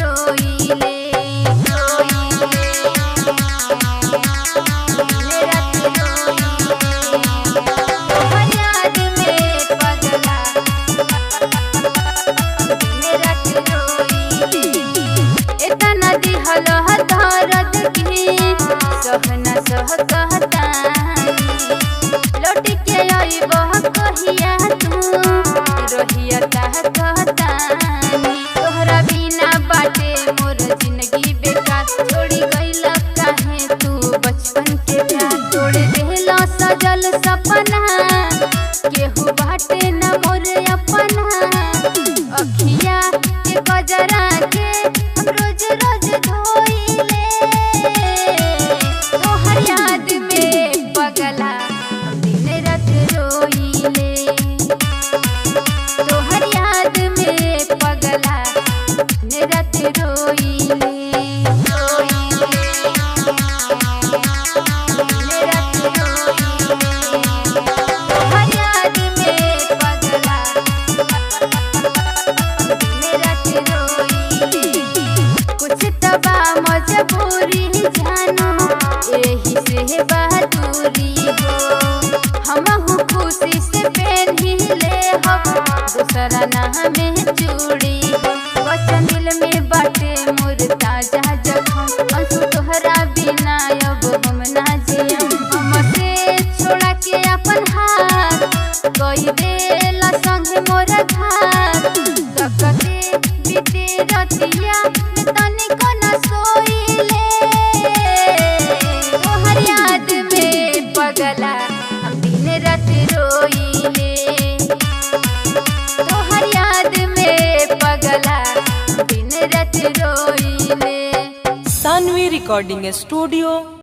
रोइले सहना सह कहतानी लौट के अइबह कहिया तू रहिया ताह कहतानी तोहरा बिना बाटे मोर जिंदगी बेकार छोड़ी गइल काहे तू बचपन के प्यार तोड़ देला सजल सपना केहू बाटे न मोर अपना अखिया के कजरा के हम रोज रोज धोइले याद में पगला दिन रात रोइले तोहर याद में पगला दिन रात रोइले तोहर याद में पगला दिन रात रोइले कुछ तबा मजबूरी जानो यही से बहादुरी हो हमहू खुशी से पहनी ले हम दूसरा नाम में चूड़ी हो वचन दिल में बाटे मोर ताजा जखम अंसू तोहरा बिना अब हम ना जियम हमसे छोड़ा के अपन हाथ कोई देला संग मोर घात ककते बीते रतिया में तनिको न सोइले याद में पगला हम दिन रात रोइले तोहर याद में पगला दिन रात रोइले। Saanvi recording studio